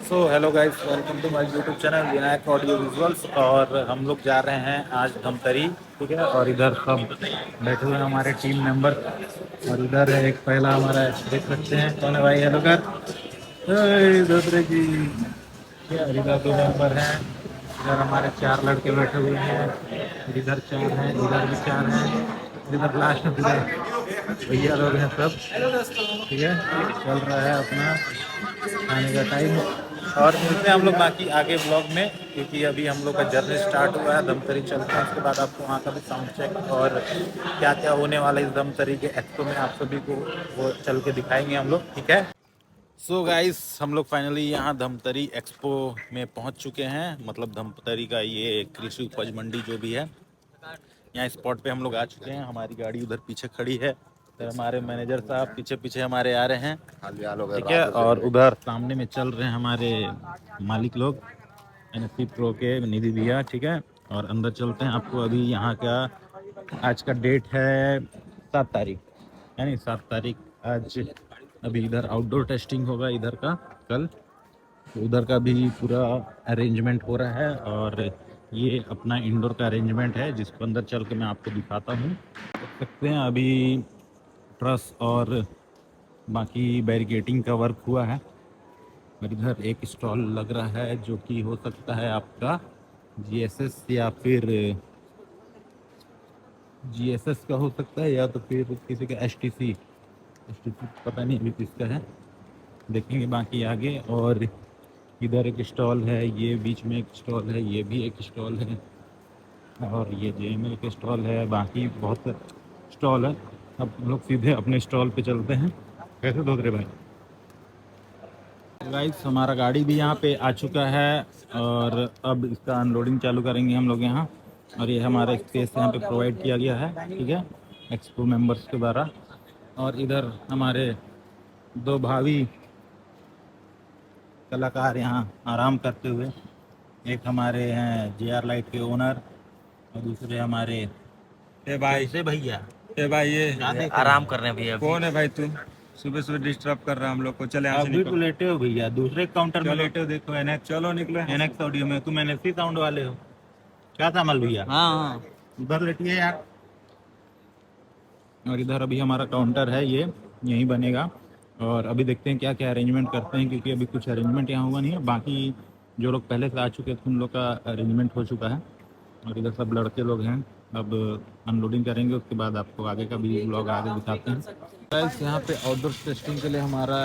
So hello guys, welcome to my YouTube channel Vinayak audio visuals. और हम लोग जा रहे हैं आज धमतरी, ठीक है। और इधर सब बैठे हुए हैं हमारे टीम मेंबर। और इधर है एक पहला हमारा, देख सकते हैं कौन है भाई, हेलो कर दूसरे जी। और इधर दो मेंबर हैं, इधर हमारे चार लड़के बैठे हुए हैं, फिर इधर चार हैं, इधर भी चार हैं, इधर लास्ट में पूरे भैया लोग हैं सब, ठीक है। चल रहा है अपना खाने का टाइम। और मिलते हैं हम लोग बाकी आगे ब्लॉग में, क्योंकि अभी हम लोग का जर्नी स्टार्ट हुआ है। धमतरी चलते हैं, उसके बाद आपको वहाँ का भी साउंड चेक और क्या क्या होने वाला है इस धमतरी के एक्सपो में आप सभी को वो चल के दिखाएंगे हम लोग, ठीक है। सो गाइस, हम लोग फाइनली यहाँ धमतरी एक्सपो में पहुँच चुके हैं। मतलब धमतरी का ये कृषि उपज मंडी जो भी है, यहाँ स्पॉट पे हम लोग आ चुके हैं। हमारी गाड़ी उधर पीछे खड़ी है, तो हमारे मैनेजर साहब पीछे पीछे हमारे आ रहे हैं, ठीक है। और उधर सामने में चल रहे हैं हमारे मालिक लोग, एनएसपी प्रो के निधि भैया, ठीक है। और अंदर चलते हैं। आपको अभी यहाँ का आज का डेट है 7 तारीख, यानी 7 तारीख आज। अभी इधर आउटडोर टेस्टिंग होगा इधर का कल, तो उधर का भी पूरा अरेंजमेंट हो रहा है। और ये अपना इंडोर का अरेंजमेंट है, जिसको अंदर चल के मैं आपको दिखाता हूँ। देख सकते हैं अभी ट्रस और बाकी बैरिकेटिंग का वर्क हुआ है। और इधर एक स्टॉल लग रहा है जो कि हो सकता है आपका जीएसएस या फिर जीएसएस का हो सकता है, या तो फिर किसी का एसटीसी पता नहीं अभी किसका है, देखेंगे बाकी आगे। और इधर एक स्टॉल है, ये बीच में एक स्टॉल है, ये भी एक स्टॉल है, और ये जेएमएल के स्टॉल है। बाकी बहुत स्टॉल है। अब हम लोग सीधे अपने स्टॉल पे चलते हैं। कैसे दोस्त भाई? गाइस, हमारा गाड़ी भी यहाँ पे आ चुका है और अब इसका अनलोडिंग चालू करेंगे हम लोग यहाँ। और ये हमारा स्पेस यहाँ पे प्रोवाइड किया गया है, ठीक है, एक्सपो मेंबर्स के द्वारा। और इधर हमारे दो भावी कलाकार यहाँ आराम करते हुए, एक हमारे हैं जेआर लाइट के ओनर और दूसरे हमारे ए भाई से भैया। ए भाई ये आराम कर रहे हैं भैया अभी। कौन है भाई तू? सुबह सुबह डिस्टर्ब कर रहा है हम लोग को। चले यहाँ से अभी तो निकलो। लेटे हो भैया, दूसरे काउंटर में चलो। लेटे हो। देखो एनएक्स, चलो निकलो यहाँ से। एनएक्स ऑडियो में तुम एनएक्सी साउंड वाले हो, क्या था मल भैया? हाँ हाँ। उधर लेटिए यार। और इधर अभी हमारा काउंटर है, ये यहीं बनेगा। और अभी देखते हैं क्या क्या अरेंजमेंट करते हैं, क्योंकि अभी कुछ अरेंजमेंट यहाँ हुआ नहीं है। बाकी जो लोग पहले से आ चुके थे उन लोग का अरेंजमेंट हो चुका है। और इधर सब लड़के लोग हैं, अब अनलोडिंग करेंगे, उसके बाद आपको आगे का भी ब्लॉग आगे दिखाते हैं। गाइस, यहाँ पे आउटडोर टेस्टिंग के लिए हमारा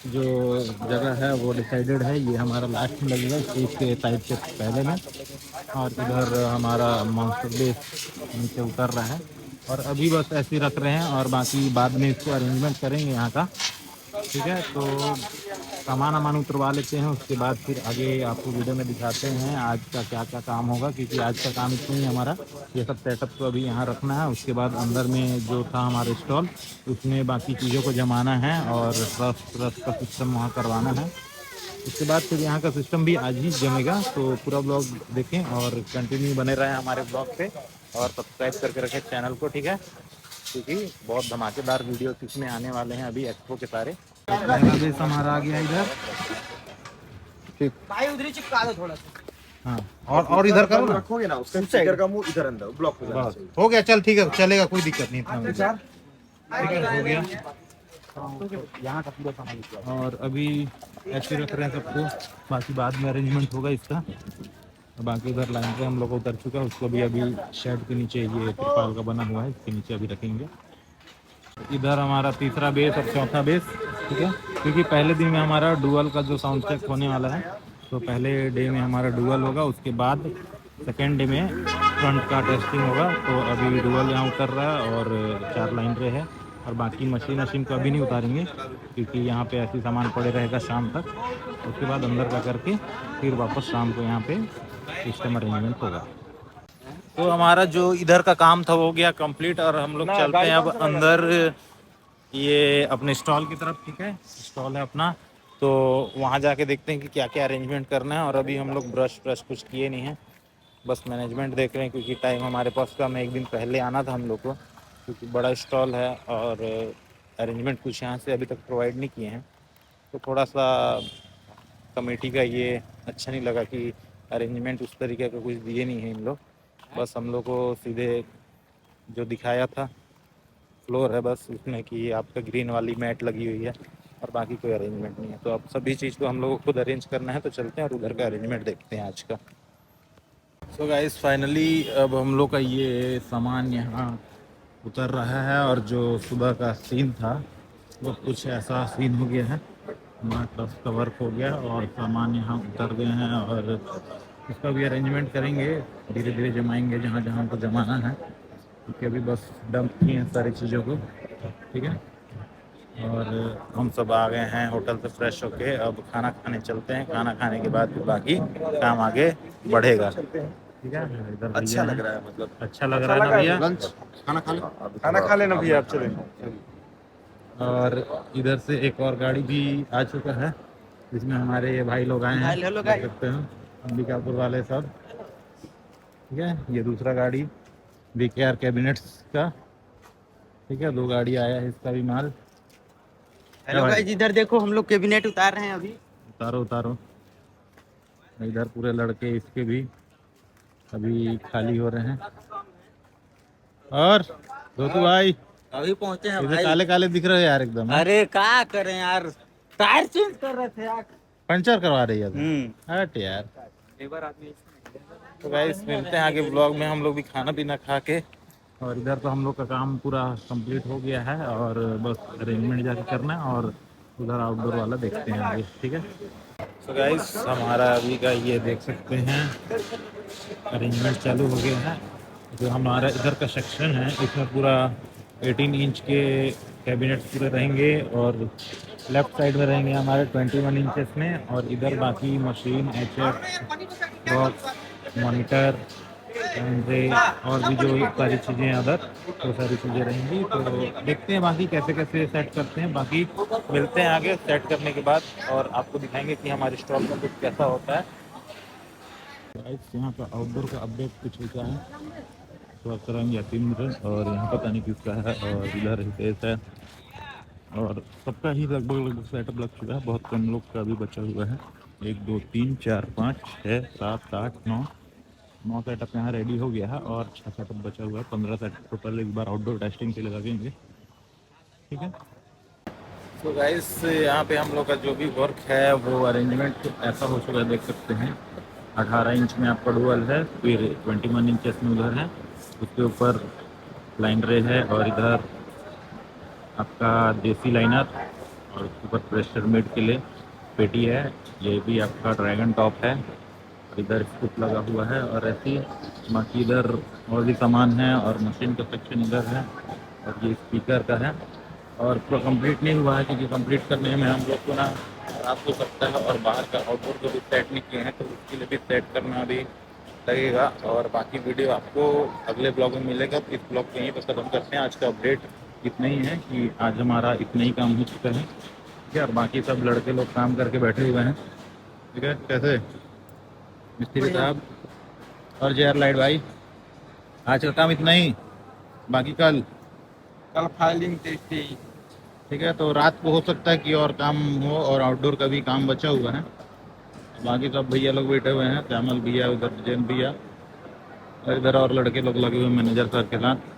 जो जगह है वो डिसाइडेड है। ये हमारा लास्ट में लगेगा स्टेज के साइड से पहले में। और इधर हमारा मॉन्स्टर बेस नीचे उतर रहा है, और अभी बस ऐसे ही रख रहे हैं, और बाकी बाद में इसको अरेंजमेंट करेंगे यहाँ का, ठीक है। तो सामान वामान उतरवा लेते हैं, उसके बाद फिर आगे आपको वीडियो में दिखाते हैं आज का क्या क्या काम होगा। क्योंकि आज का काम इतना ही हमारा, ये सब सेटअप तो अभी यहाँ रखना है। उसके बाद अंदर में जो था हमारा स्टॉल, उसमें बाकी चीज़ों को जमाना है और रस का सिस्टम वहाँ करवाना है। उसके बाद फिर यहाँ का सिस्टम भी आज ही जमेगा। तो पूरा ब्लॉग देखें और कंटिन्यू बने रहें हमारे ब्लॉग पे, और सब्सक्राइब करके रखें चैनल को, ठीक है, क्योंकि बहुत धमाकेदार वीडियो इसमें आने वाले हैं अभी एक्सपो के सारे। पहला बेस हमारा आ गया इधर, ठीक। भाई उधर ही चिपका दो थोड़ा सा। हाँ, और इधर करो ना, रखोगे ना उसका स्टिकर का मुंह इधर अंदर ब्लॉक हो जाना बस चाहिए। हो गया। चल ठीक है, चलेगा, कोई दिक्कत नहीं इतना में। ठीक है, हो गया। यहाँ का पूरा सामान और अभी ऐसे रख रहे हैं सबको, बाकी बाद में अरेंजमेंट होगा इसका। बाकी उधर लाइन पे हम लोग उतर चुका है, उसको भी अभी शेड के नीचे, ये तिरपाल का बना हुआ है, इसके नीचे अभी रखेंगे। इधर हमारा तीसरा बेस और चौथा बेस, ठीक है। क्योंकि पहले दिन में हमारा डुअल का जो साउंड चेक होने वाला है, तो पहले डे में हमारा डुअल होगा, उसके बाद सेकेंड डे में फ्रंट का टेस्टिंग होगा। तो अभी डुअल यहाँ उतर रहा है और 4 लाइन रे है। और बाकी मशीन को अभी नहीं उतारेंगे, क्योंकि यहाँ पे ऐसी सामान पड़े रहेगा शाम तक। उसके बाद अंदर का करके फिर वापस शाम को यहाँ पे सिस्टम अरेंजमेंट होगा। तो हमारा जो इधर का काम था वो हो गया कंप्लीट, और हम लोग चलते हैं अब अंदर, ये अपने स्टॉल की तरफ, ठीक है। स्टॉल है अपना, तो वहाँ जाके देखते हैं कि क्या क्या अरेंजमेंट करना है। और अभी हम लोग ब्रश कुछ किए नहीं हैं, बस मैनेजमेंट देख रहे हैं, क्योंकि टाइम हमारे पास कम है। एक दिन पहले आना था हम लोग को, क्योंकि बड़ा स्टॉल है और अरेंजमेंट कुछ यहाँ से अभी तक प्रोवाइड नहीं किए हैं। तो थोड़ा सा कमेटी का ये अच्छा नहीं लगा कि अरेंजमेंट उस तरीके का कुछ दिए नहीं है इन लोग। बस हम लोग को सीधे जो दिखाया था फ्लोर है बस उसमें कि आपका ग्रीन वाली मैट लगी हुई है और बाकी कोई अरेंजमेंट नहीं है। तो अब सभी चीज़ को हम लोग को खुद अरेंज करना है, तो चलते हैं और उधर का अरेंजमेंट देखते हैं आज का। सो गाइस फाइनली अब हम लोग का ये सामान यहाँ उतर रहा है और जो सुबह का सीन था वो कुछ ऐसा सीन हो गया है। हमारा ट्रस्ट का वर्क हो गया और सामान यहाँ उतर गए हैं और उसका भी अरेंजमेंट करेंगे, धीरे धीरे जमाएंगे जहाँ जहाँ हमको जमाना है, क्योंकि अभी बस डंप किए हैं सारी चीज़ों को। ठीक है, और हम सब आ गए हैं होटल से फ्रेश होके, अब खाना खाने चलते हैं। खाना खाने के बाद बाकी काम आगे बढ़ेगा। ठीक है, इधर अच्छा लग रहा है, मतलब अच्छा लग रहा है ना भैया? लंच खाना खा ले, खाना खा लेना भैया आप, चले। और इधर से एक और गाड़ी भी आ चुका है जिसमें हमारे ये भाई लोग आए हैं, देख सकते हैं अंबिकापुर वाले सब। ठीक है, ये दूसरा गाड़ी VKR कैबिनेट्स का। ठीक है, 2 गाड़ी आया है, इसका भी माल। हेलो गाइस, इधर देखो हम लोग कैबिनेट उतार रहे हैं अभी। उतारो उतारो, इधर पूरे लड़के इसके भी अभी खाली हो रहे हैं। और धोतू भाई अभी पहुंचे हैं इधर भाई। काले काले दिख रहे हो यार एकदम। अरे क्या करें यार, टायर चेंज कर रहे थे यार। पंचर करवा रही है हट यार। लेबर आदमी। तो गाइस मिलते हैं आगे ब्लॉग में। हम लोग भी खाना पीना खा के, और इधर तो हम लोग का काम पूरा कंप्लीट हो गया है और बस अरेंजमेंट जाके करना है और उधर आउटडोर वाला देखते हैं आगे। ठीक है, तो गाइस हमारा अभी का ये देख सकते हैं अरेंजमेंट चालू हो गया है। जो हमारा इधर का सेक्शन है इसमें पूरा 18 इंच के कैबिनेट्स पूरे रहेंगे और लेफ्ट साइड में रहेंगे हमारे 21 इंचेस में, और इधर बाकी मशीन, HF बॉक्स, मॉनिटर, कैमरे और भी जो सारी चीज़ें हैं उधर, वो सारी चीज़ें रहेंगी। तो देखते हैं बाकी कैसे कैसे सेट करते हैं। बाकी मिलते हैं आगे सेट करने के बाद और आपको दिखाएंगे कि हमारे स्टॉल का कुछ कैसा होता है। यहाँ का आउटडोर का अपडेट कुछ होता है तो अकरम यासीन और यहाँ पता नहीं किसका है, और इधर हितेश है, और सबका ही लगभग सेटअप लग चुका है। बहुत कम लोग का भी बचा हुआ है। 1 2 3 4 5 6 7 8 9 सेटअप यहाँ रेडी हो गया है और 6 सेटअप बचा हुआ है। 15 सेटअप टोटल एक बार आउटडोर टेस्टिंग के लिए लगेंगे। ठीक है, तो गाइस यहाँ पे हम लोग का जो भी वर्क है वो अरेंजमेंट ऐसा हो चुका है, देख सकते हैं। 18 इंच में आपका डुअल है, फिर 21 इंचेस में उधर है, उसके ऊपर लाइन रे है, और इधर आपका देसी लाइनर और उसके ऊपर प्रेशर मेड के लिए पेटी है। ये भी आपका ड्रैगन टॉप है और इधर स्कूप लगा हुआ है, और ऐसी बाकी इधर और भी सामान है, और मशीन का सेक्शन इधर है, और ये स्पीकर का है। और पूरा कंप्लीट नहीं हुआ है क्योंकि कंप्लीट करने में हम लोग को ना रात हो सकता है, और बाहर का आउटडोर को भी सेट नहीं किए हैं तो उसके लिए भी सेट करना भी लगेगा। और बाकी वीडियो आपको अगले ब्लॉग में मिलेगा। तो इस ब्लॉग को यहीं पर खत्म करते हैं। आज का अपडेट इतना ही है कि आज हमारा इतना ही काम हो चुका है। ठीक है, और बाकी सब लड़के लोग काम करके बैठे हुए हैं। ठीक है, कैसे मिस्त्री साहब और JR लाइट भाई, आज का काम इतना ही, बाकी कल फाइलिंग टेस्टिंग। ठीक है, तो रात को हो सकता है कि और काम हो, और आउटडोर का भी काम बचा हुआ है। बाकी सब भैया लोग बैठे हुए हैं, श्यामल भैया, उधर जैन भैया, और इधर और लड़के लोग लगे हुए मैनेजर सर के साथ।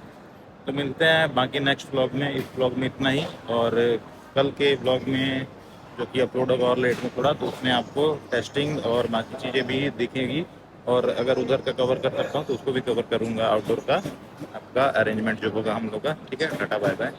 तो मिलते हैं बाकी नेक्स्ट ब्लॉग में। इस ब्लॉग में इतना ही, और कल के ब्लॉग में जो कि अपलोड होगा और लेट में थोड़ा, तो उसमें आपको टेस्टिंग और बाकी चीज़ें भी दिखेगी, और अगर उधर का कवर कर सकता हूँ तो उसको भी कवर करूँगा, आउटडोर का आपका अरेंजमेंट जो होगा हम लोग का। ठीक है, टाटा बाय बाय।